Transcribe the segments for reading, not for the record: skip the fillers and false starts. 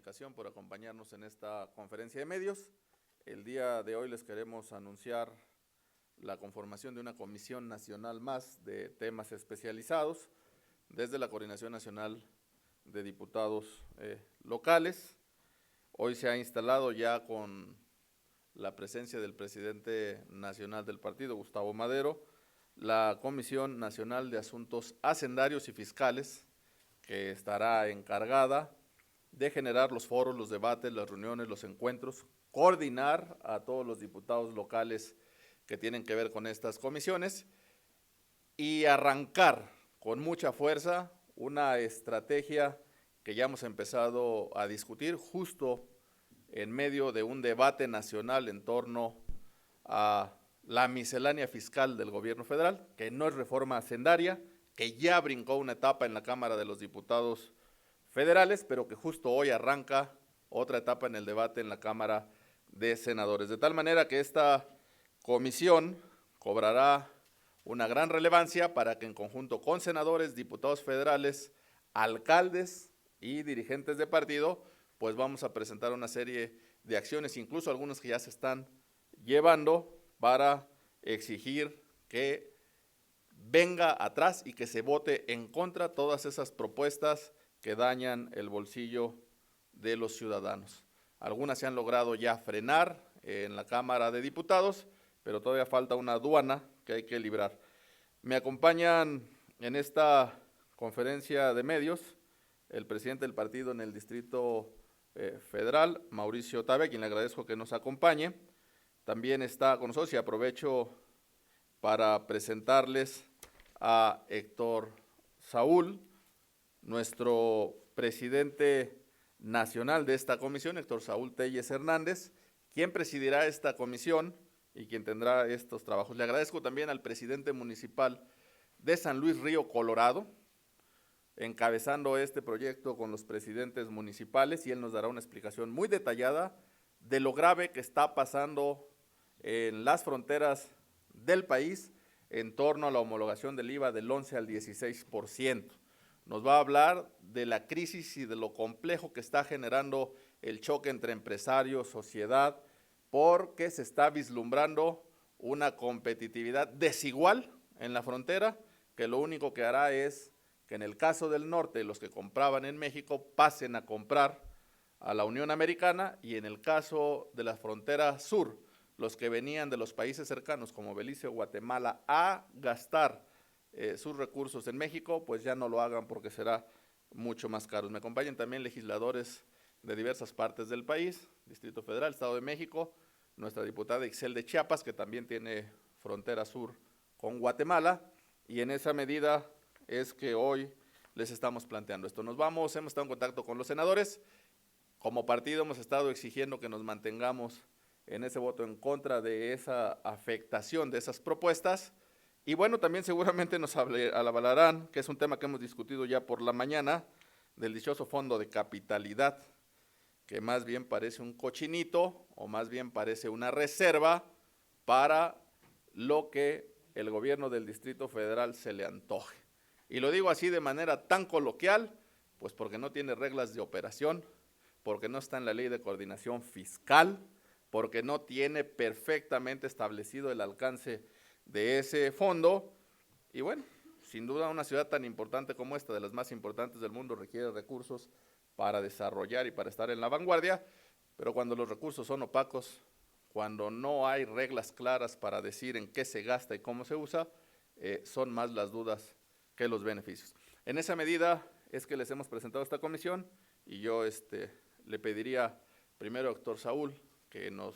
Comunicación por acompañarnos en esta conferencia de medios. El día de hoy les queremos anunciar la conformación de una comisión nacional más de temas especializados desde la Coordinación Nacional de Diputados locales. Hoy se ha instalado ya con la presencia del presidente nacional del partido, Gustavo Madero, la Comisión Nacional de Asuntos Hacendarios y Fiscales, que estará encargada de generar los foros, los debates, las reuniones, los encuentros, coordinar a todos los diputados locales que tienen que ver con estas comisiones y arrancar con mucha fuerza una estrategia que ya hemos empezado a discutir justo en medio de un debate nacional en torno a la miscelánea fiscal del gobierno federal, que no es reforma hacendaria, que ya brincó una etapa en la Cámara de los Diputados federales, pero que justo hoy arranca otra etapa en el debate en la Cámara de Senadores. De tal manera que esta comisión cobrará una gran relevancia para que en conjunto con senadores, diputados federales, alcaldes y dirigentes de partido, pues vamos a presentar una serie de acciones, incluso algunas que ya se están llevando para exigir que venga atrás y que se vote en contra todas esas propuestas que dañan el bolsillo de los ciudadanos. Algunas se han logrado ya frenar en la Cámara de Diputados, pero todavía falta una aduana que hay que librar. Me acompañan en esta conferencia de medios el presidente del partido en el Distrito Federal, Mauricio Tabe, a quien le agradezco que nos acompañe. También está con nosotros y aprovecho para presentarles a Héctor Saúl, nuestro presidente nacional de esta comisión, Héctor Saúl Telles Hernández, quien presidirá esta comisión y quien tendrá estos trabajos. Le agradezco también al presidente municipal de San Luis Río Colorado, encabezando este proyecto con los presidentes municipales, y él nos dará una explicación muy detallada de lo grave que está pasando en las fronteras del país en torno a la homologación del IVA del 11 al 16%. Nos va a hablar de la crisis y de lo complejo que está generando el choque entre empresarios, sociedad, porque se está vislumbrando una competitividad desigual en la frontera, que lo único que hará es que en el caso del norte, los que compraban en México pasen a comprar a la Unión Americana, y en el caso de la frontera sur, los que venían de los países cercanos como Belice o Guatemala a gastar sus recursos en México, pues ya no lo hagan porque será mucho más caro. Me acompañan también legisladores de diversas partes del país, Distrito Federal, Estado de México, nuestra diputada Ixel de Chiapas, que también tiene frontera sur con Guatemala, y en esa medida es que hoy les estamos planteando esto. Hemos estado en contacto con los senadores. Como partido hemos estado exigiendo que nos mantengamos en ese voto en contra de esa afectación de esas propuestas. Y bueno, también seguramente nos avalarán, que es un tema que hemos discutido ya por la mañana, del dichoso fondo de capitalidad, que más bien parece un cochinito o más bien parece una reserva para lo que el gobierno del Distrito Federal se le antoje. Y lo digo así de manera tan coloquial, pues porque no tiene reglas de operación, porque no está en la ley de coordinación fiscal, porque no tiene perfectamente establecido el alcance de ese fondo. Y bueno, sin duda una ciudad tan importante como esta, de las más importantes del mundo, requiere recursos para desarrollar y para estar en la vanguardia, pero cuando los recursos son opacos, cuando no hay reglas claras para decir en qué se gasta y cómo se usa, son más las dudas que los beneficios. En esa medida es que les hemos presentado esta comisión, y yo le pediría primero a Héctor Saúl que nos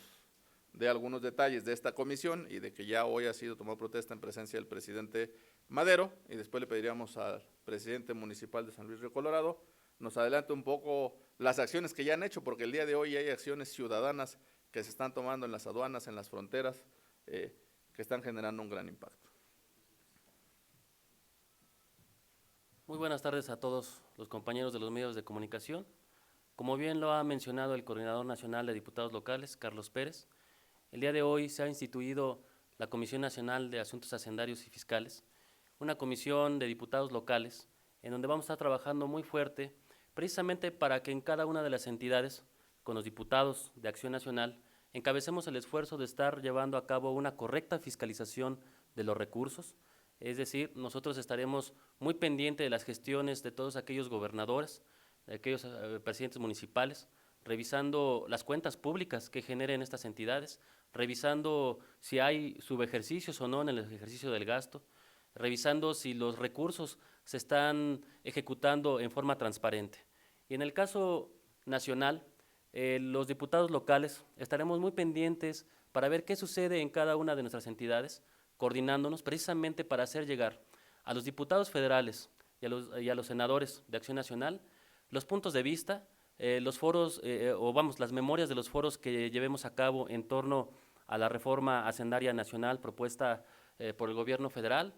dé algunos detalles de esta comisión y de que ya hoy ha sido tomado protesta en presencia del presidente Madero, y después le pediríamos al presidente municipal de San Luis Río Colorado nos adelante un poco las acciones que ya han hecho, porque el día de hoy hay acciones ciudadanas que se están tomando en las aduanas, en las fronteras, que están generando un gran impacto. Muy buenas tardes a todos los compañeros de los medios de comunicación. Como bien lo ha mencionado el Coordinador Nacional de Diputados Locales, Carlos Pérez, el día de hoy se ha instituido la Comisión Nacional de Asuntos Hacendarios y Fiscales, una comisión de diputados locales en donde vamos a estar trabajando muy fuerte precisamente para que en cada una de las entidades, con los diputados de Acción Nacional, encabecemos el esfuerzo de estar llevando a cabo una correcta fiscalización de los recursos. Es decir, nosotros estaremos muy pendientes de las gestiones de todos aquellos gobernadores, de aquellos presidentes municipales, revisando las cuentas públicas que generen estas entidades, revisando si hay subejercicios o no en el ejercicio del gasto, revisando si los recursos se están ejecutando en forma transparente. Y en el caso nacional, los diputados locales estaremos muy pendientes para ver qué sucede en cada una de nuestras entidades, coordinándonos precisamente para hacer llegar a los diputados federales y a los senadores de Acción Nacional los puntos de vista, los foros, las memorias de los foros que llevemos a cabo en torno a la reforma hacendaria nacional propuesta por el gobierno federal.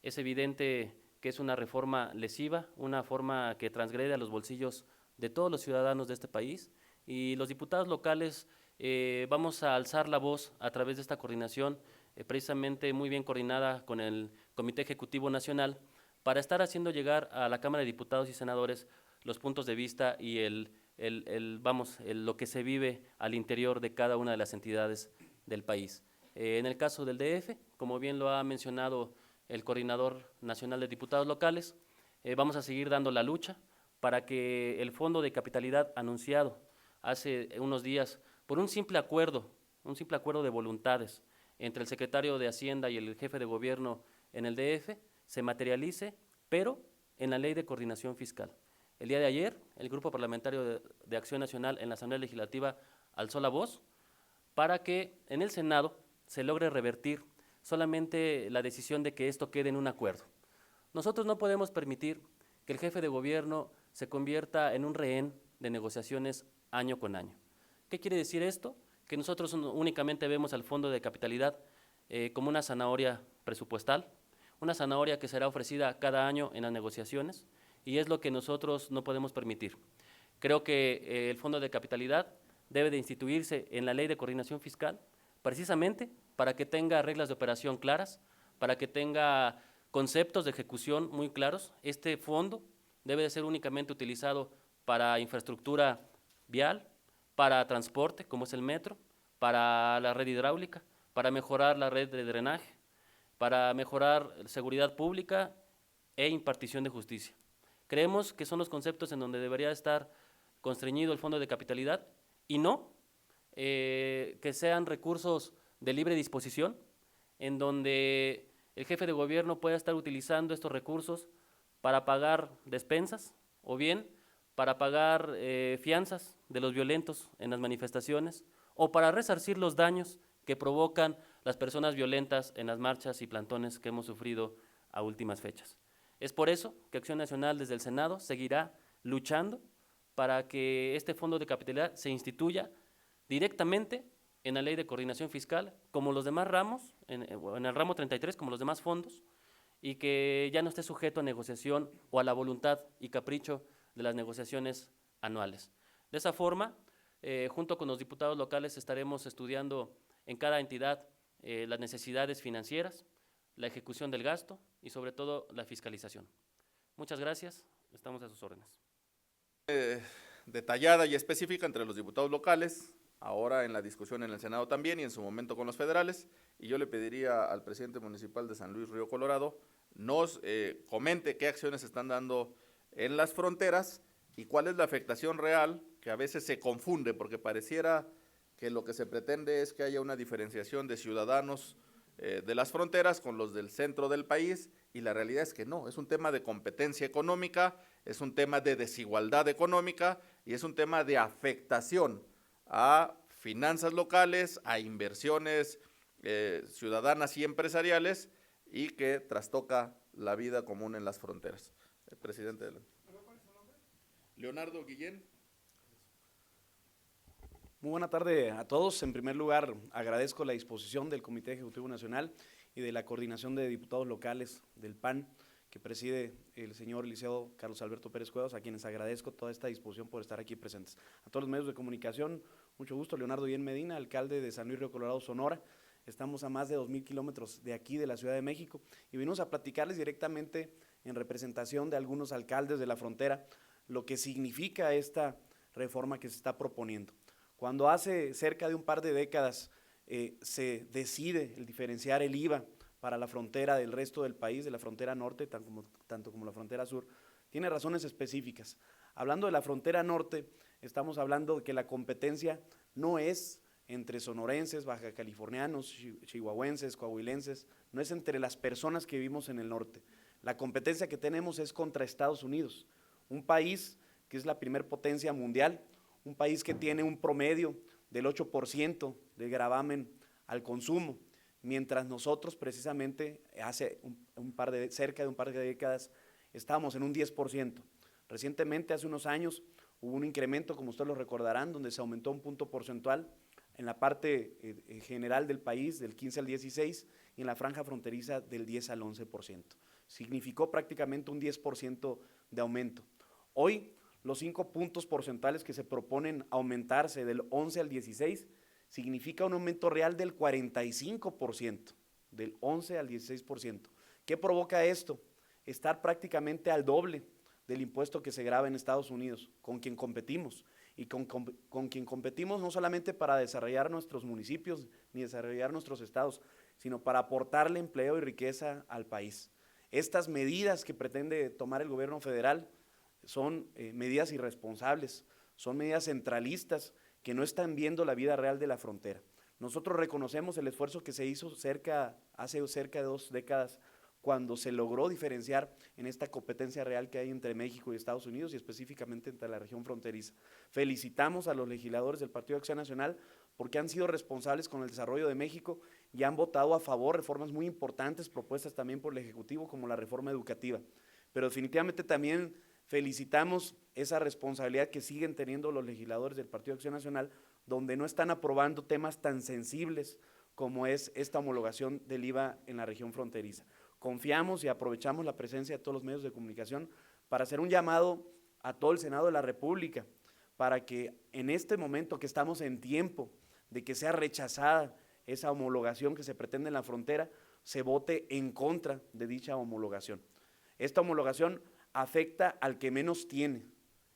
Es evidente que es una reforma lesiva, una forma que transgrede a los bolsillos de todos los ciudadanos de este país, y los diputados locales vamos a alzar la voz a través de esta coordinación, precisamente muy bien coordinada con el Comité Ejecutivo Nacional, para estar haciendo llegar a la Cámara de Diputados y Senadores los puntos de vista y lo que se vive al interior de cada una de las entidades del país. En el caso del DF, como bien lo ha mencionado el Coordinador Nacional de Diputados Locales, vamos a seguir dando la lucha para que el Fondo de Capitalidad anunciado hace unos días por un simple acuerdo de voluntades entre el secretario de Hacienda y el jefe de gobierno en el DF, se materialice, pero en la Ley de Coordinación Fiscal. El día de ayer, el Grupo Parlamentario de Acción Nacional en la Asamblea Legislativa alzó la voz para que en el Senado se logre revertir solamente la decisión de que esto quede en un acuerdo. Nosotros no podemos permitir que el jefe de gobierno se convierta en un rehén de negociaciones año con año. ¿Qué quiere decir esto? Que nosotros únicamente vemos al Fondo de Capitalidad como una zanahoria presupuestal, una zanahoria que será ofrecida cada año en las negociaciones, y es lo que nosotros no podemos permitir. Creo que el Fondo de Capitalidad debe de instituirse en la Ley de Coordinación Fiscal, precisamente para que tenga reglas de operación claras, para que tenga conceptos de ejecución muy claros. Este fondo debe de ser únicamente utilizado para infraestructura vial, para transporte, como es el metro, para la red hidráulica, para mejorar la red de drenaje, para mejorar seguridad pública e impartición de justicia. Creemos que son los conceptos en donde debería estar constreñido el Fondo de Capitalidad, y no que sean recursos de libre disposición, en donde el jefe de gobierno pueda estar utilizando estos recursos para pagar despensas o bien para pagar fianzas de los violentos en las manifestaciones, o para resarcir los daños que provocan las personas violentas en las marchas y plantones que hemos sufrido a últimas fechas. Es por eso que Acción Nacional desde el Senado seguirá luchando para que este Fondo de Capitalidad se instituya directamente en la Ley de Coordinación Fiscal, como los demás ramos, en el ramo 33, como los demás fondos, y que ya no esté sujeto a negociación o a la voluntad y capricho de las negociaciones anuales. De esa forma, junto con los diputados locales, estaremos estudiando en cada entidad las necesidades financieras, la ejecución del gasto y sobre todo la fiscalización. Muchas gracias, estamos a sus órdenes. Detallada y específica entre los diputados locales, ahora en la discusión en el Senado también y en su momento con los federales, y yo le pediría al presidente municipal de San Luis Río Colorado nos comente qué acciones se están dando en las fronteras y cuál es la afectación real, que a veces se confunde porque pareciera que lo que se pretende es que haya una diferenciación de ciudadanos de las fronteras con los del centro del país, y la realidad es que no, es un tema de competencia económica, es un tema de desigualdad económica y es un tema de afectación a finanzas locales, a inversiones ciudadanas y empresariales, y que trastoca la vida común en las fronteras. El presidente de la... Leonardo Guillén. Muy buena tarde a todos. En primer lugar, agradezco la disposición del Comité Ejecutivo Nacional y de la Coordinación de Diputados Locales del PAN, que preside el señor licenciado Carlos Alberto Pérez Cuevas, a quienes agradezco toda esta disposición por estar aquí presentes. A todos los medios de comunicación, mucho gusto. Leonardo Guillén Medina, alcalde de San Luis Río Colorado, Sonora. Estamos a más de 2,000 kilómetros de aquí, de la Ciudad de México, y venimos a platicarles directamente en representación de algunos alcaldes de la frontera lo que significa esta reforma que se está proponiendo. Cuando hace cerca de un par de décadas se decide el diferenciar el IVA para la frontera del resto del país, de la frontera norte, tanto como la frontera sur, tiene razones específicas. Hablando de la frontera norte, estamos hablando de que la competencia no es entre sonorenses, baja californianos, chihuahuenses, coahuilenses, no es entre las personas que vivimos en el norte. La competencia que tenemos es contra Estados Unidos, un país que es la primer potencia mundial, un país que tiene un promedio del 8% de gravamen al consumo, mientras nosotros precisamente hace cerca de un par de décadas estábamos en un 10%. Recientemente, hace unos años, hubo un incremento, como ustedes lo recordarán, donde se aumentó un punto porcentual en la parte general del país, del 15 al 16, y en la franja fronteriza del 10 al 11%. Significó prácticamente un 10% de aumento. Hoy, los 5 puntos porcentuales que se proponen aumentarse del 11 al 16, significa un aumento real del 45%, del 11 al 16%. ¿Qué provoca esto? Estar prácticamente al doble del impuesto que se grava en Estados Unidos, con quien competimos, y con quien competimos no solamente para desarrollar nuestros municipios ni desarrollar nuestros estados, sino para aportarle empleo y riqueza al país. Estas medidas que pretende tomar el gobierno federal son medidas irresponsables, son medidas centralistas que no están viendo la vida real de la frontera. Nosotros reconocemos el esfuerzo que se hizo hace cerca de 2 décadas cuando se logró diferenciar en esta competencia real que hay entre México y Estados Unidos y específicamente entre la región fronteriza. Felicitamos a los legisladores del Partido de Acción Nacional porque han sido responsables con el desarrollo de México y han votado a favor reformas muy importantes propuestas también por el Ejecutivo, como la reforma educativa. Pero definitivamente también felicitamos esa responsabilidad que siguen teniendo los legisladores del Partido de Acción Nacional, donde no están aprobando temas tan sensibles como es esta homologación del IVA en la región fronteriza. Confiamos y aprovechamos la presencia de todos los medios de comunicación para hacer un llamado a todo el Senado de la República, para que en este momento que estamos en tiempo de que sea rechazada esa homologación que se pretende en la frontera, se vote en contra de dicha homologación. Esta homologación afecta al que menos tiene.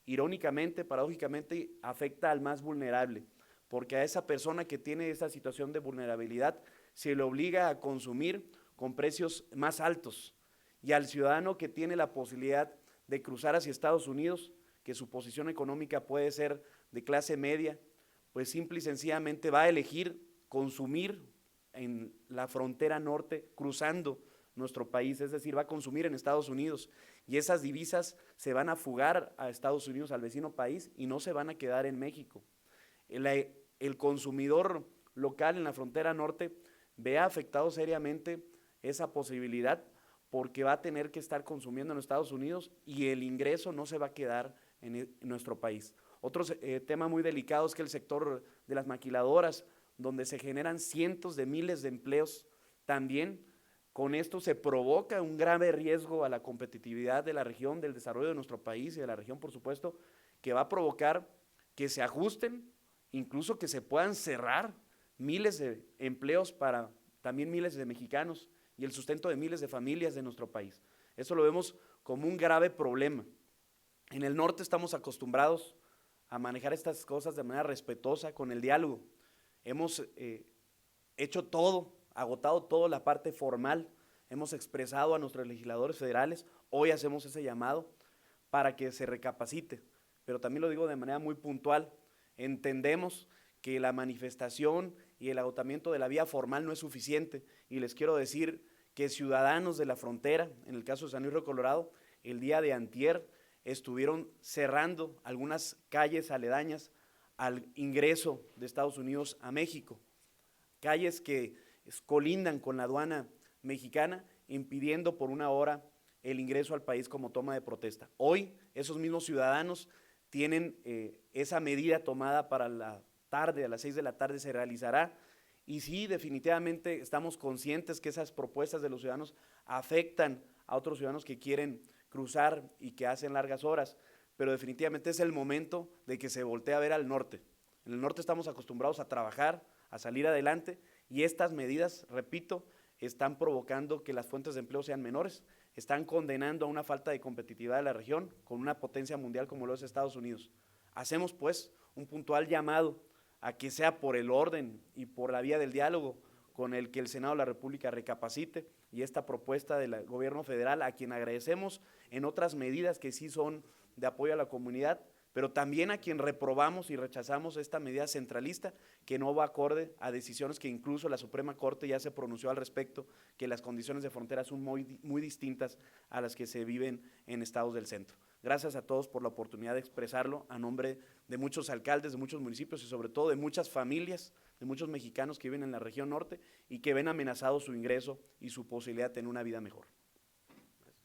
Irónicamente, paradójicamente, afecta al más vulnerable, porque a esa persona que tiene esa situación de vulnerabilidad se le obliga a consumir con precios más altos, y al ciudadano que tiene la posibilidad de cruzar hacia Estados Unidos, que su posición económica puede ser de clase media, pues simple y sencillamente va a elegir consumir en la frontera norte, cruzando nuestro país, es decir, va a consumir en Estados Unidos, y esas divisas se van a fugar a Estados Unidos, al vecino país, y no se van a quedar en México. El consumidor local en la frontera norte ve afectado seriamente esa posibilidad, porque va a tener que estar consumiendo en Estados Unidos y el ingreso no se va a quedar en nuestro país. Otro tema muy delicado es que el sector de las maquiladoras, donde se generan cientos de miles de empleos, también con esto se provoca un grave riesgo a la competitividad de la región, del desarrollo de nuestro país y de la región, por supuesto, que va a provocar que se ajusten, incluso que se puedan cerrar miles de empleos para también miles de mexicanos y el sustento de miles de familias de nuestro país. Eso lo vemos como un grave problema. En el norte estamos acostumbrados a manejar estas cosas de manera respetuosa, con el diálogo. Hemos hecho todo, agotado toda la parte formal, hemos expresado a nuestros legisladores federales, hoy hacemos ese llamado para que se recapacite, pero también lo digo de manera muy puntual, entendemos que la manifestación y el agotamiento de la vía formal no es suficiente, y les quiero decir que ciudadanos de la frontera, en el caso de San Luis Río Colorado, el día de antier estuvieron cerrando algunas calles aledañas al ingreso de Estados Unidos a México, calles que colindan con la aduana mexicana, impidiendo por una hora el ingreso al país como toma de protesta. Hoy esos mismos ciudadanos tienen esa medida tomada para la tarde, a las 6 de la tarde se realizará, y sí, definitivamente estamos conscientes que esas propuestas de los ciudadanos afectan a otros ciudadanos que quieren cruzar y que hacen largas horas, pero definitivamente es el momento de que se voltee a ver al norte. En el norte estamos acostumbrados a trabajar, a salir adelante, y estas medidas, repito, están provocando que las fuentes de empleo sean menores. están condenando a una falta de competitividad de la región con una potencia mundial como lo es Estados Unidos. Hacemos pues un puntual llamado a que sea por el orden y por la vía del diálogo con el que el Senado de la República recapacite y esta propuesta del gobierno federal, a quien agradecemos en otras medidas que sí son de apoyo a la comunidad, pero también a quien reprobamos y rechazamos esta medida centralista que no va acorde a decisiones que incluso la Suprema Corte ya se pronunció al respecto, que las condiciones de frontera son muy distintas a las que se viven en estados del centro. Gracias a todos por la oportunidad de expresarlo a nombre de muchos alcaldes, de muchos municipios y sobre todo de muchas familias, de muchos mexicanos que viven en la región norte y que ven amenazado su ingreso y su posibilidad de tener una vida mejor.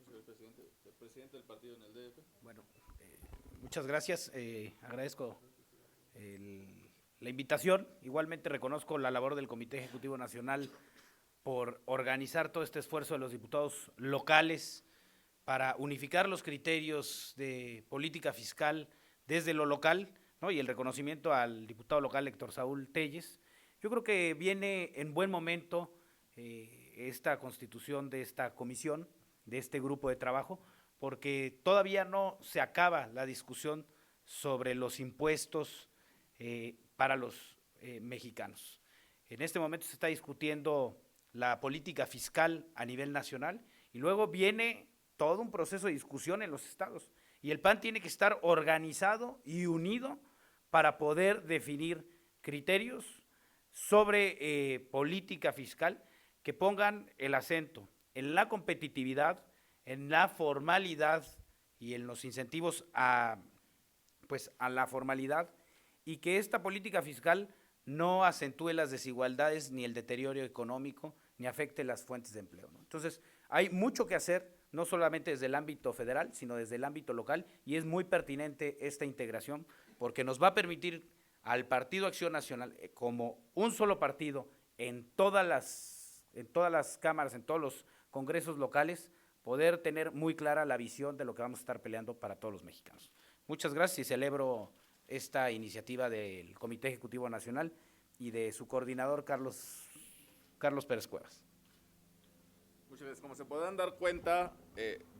Señor presidente, el presidente del partido en el DF. Bueno, muchas gracias, agradezco la invitación. Igualmente reconozco la labor del Comité Ejecutivo Nacional por organizar todo este esfuerzo de los diputados locales para unificar los criterios de política fiscal desde lo local, ¿no? Y el reconocimiento al diputado local Héctor Saúl Telles. Yo creo que viene en buen momento esta constitución de esta comisión, de este grupo de trabajo, porque todavía no se acaba la discusión sobre los impuestos para los mexicanos. En este momento se está discutiendo la política fiscal a nivel nacional y luego viene todo un proceso de discusión en los estados. Y el PAN tiene que estar organizado y unido para poder definir criterios sobre política fiscal que pongan el acento en la competitividad, en la formalidad y en los incentivos a la formalidad, y que esta política fiscal no acentúe las desigualdades ni el deterioro económico, ni afecte las fuentes de empleo, ¿no? Entonces, hay mucho que hacer, no solamente desde el ámbito federal, sino desde el ámbito local, y es muy pertinente esta integración, porque nos va a permitir al Partido Acción Nacional, como un solo partido, en todas las cámaras, en todos los congresos locales, poder tener muy clara la visión de lo que vamos a estar peleando para todos los mexicanos. Muchas gracias y celebro esta iniciativa del Comité Ejecutivo Nacional y de su coordinador Carlos Pérez Cuevas. Muchas gracias. Como se podrán dar cuenta,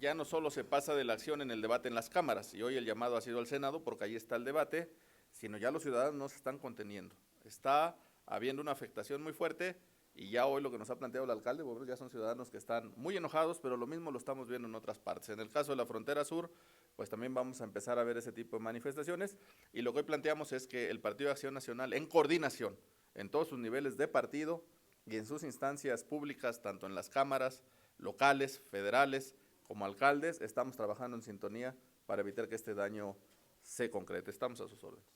ya no solo se pasa de la acción en el debate en las cámaras, y hoy el llamado ha sido al Senado porque ahí está el debate, sino ya los ciudadanos no se están conteniendo. Está habiendo una afectación muy fuerte y ya hoy lo que nos ha planteado el alcalde, bueno, ya son ciudadanos que están muy enojados, pero lo mismo lo estamos viendo en otras partes. En el caso de la frontera sur, pues también vamos a empezar a ver ese tipo de manifestaciones, y lo que hoy planteamos es que el Partido de Acción Nacional, en coordinación, en todos sus niveles de partido y en sus instancias públicas, tanto en las cámaras locales, federales, como alcaldes, estamos trabajando en sintonía para evitar que este daño se concrete. Estamos a sus órdenes.